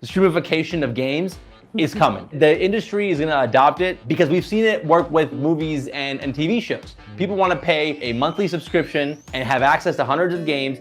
The streamification of games is coming. The industry is gonna adopt it because we've seen it work with movies and TV shows. People wanna pay a monthly subscription and have access to hundreds of games.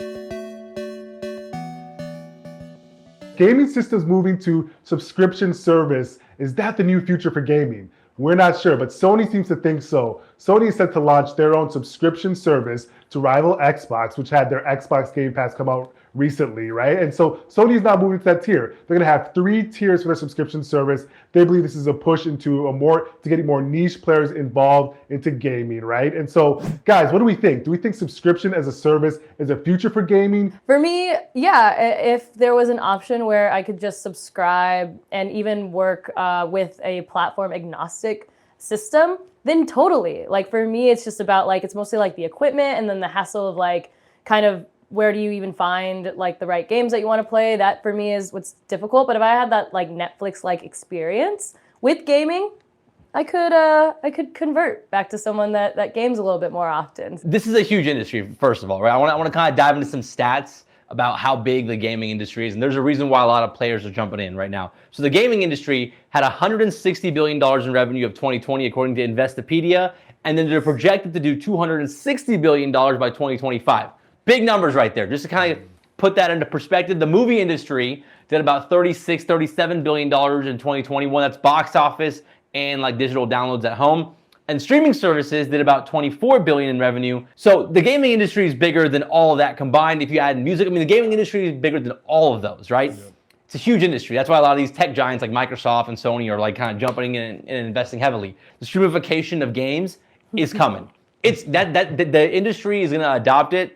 Gaming systems moving to subscription service, is that the new future for gaming? We're not sure, but Sony seems to think so. Sony is set to launch their own subscription service to rival Xbox, which had their Xbox Game Pass come out recently, right? And so Sony is now moving to that tier. They're gonna have 3 tiers for their subscription service. They believe this is a push into to getting more niche players involved into gaming, right? And so, guys, what do we think? Do we think subscription as a service is a future for gaming? For me, yeah, if there was an option where I could just subscribe and even work with a platform agnostic system, then totally. Like for me, it's just about like, it's mostly like the equipment and then the hassle of like kind of where do you even find like the right games that you want to play? That for me is what's difficult. But if I had that like Netflix-like experience with gaming, I could convert back to someone that games a little bit more often. This is a huge industry, first of all, right? I want to kind of dive into some stats about how big the gaming industry is, and there's a reason why a lot of players are jumping in right now. So the gaming industry had $160 billion in revenue of 2020, according to Investopedia, and then they're projected to do $260 billion by 2025. Big numbers right there. Just to kind of put that into perspective, the movie industry did about $37 billion in 2021. That's box office and like digital downloads at home. And streaming services did about $24 billion in revenue. So the gaming industry is bigger than all of that combined. If you add music, I mean, the gaming industry is bigger than all of those, right? Yeah. It's a huge industry. That's why a lot of these tech giants like Microsoft and Sony are like kind of jumping in and investing heavily. The streamification of games is coming. The industry is gonna adopt it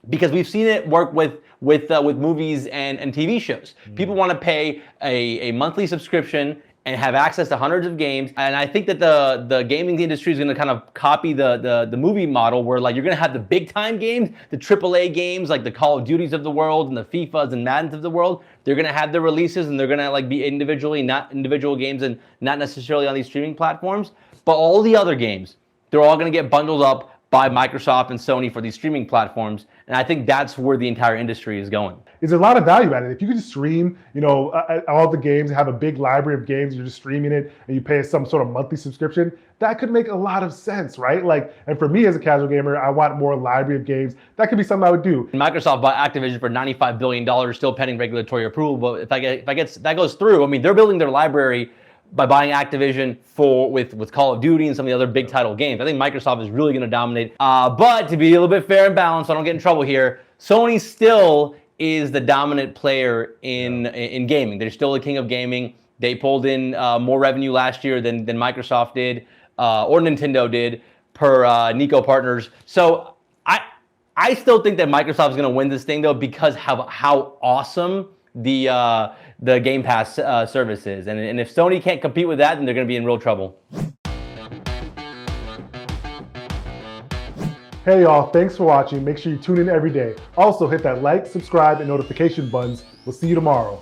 because we've seen it work with movies and TV shows. People wanna pay a monthly subscription and have access to hundreds of games. And I think that the gaming industry is gonna kind of copy the movie model where like you're gonna have the big time games, the AAA games like the Call of Duties of the world and the FIFAs and Maddens of the world. They're gonna have their releases and they're gonna like be not individual games and not necessarily on these streaming platforms. But all the other games, they're all gonna get bundled up by Microsoft and Sony for these streaming platforms. And I think that's where the entire industry is going. There's a lot of value added. If you could just stream, all the games, have a big library of games, you're just streaming it, and you pay some sort of monthly subscription, that could make a lot of sense, right? Like, and for me as a casual gamer, I want more library of games. That could be something I would do. Microsoft bought Activision for $95 billion, still pending regulatory approval. But if that goes through, I mean, they're building their library by buying Activision with Call of Duty and some of the other big title games. I think Microsoft is really going to dominate. But to be a little bit fair and balanced, so I don't get in trouble here, Sony still is the dominant player in gaming. They're still the king of gaming. They pulled in more revenue last year than Microsoft did or Nintendo did per Nico Partners. So I still think that Microsoft is going to win this thing though because how awesome the Game Pass service is. And if Sony can't compete with that, then they're going to be in real trouble. Hey y'all, thanks for watching. Make sure you tune in every day. Also hit that like, subscribe, and notification buttons. We'll see you tomorrow.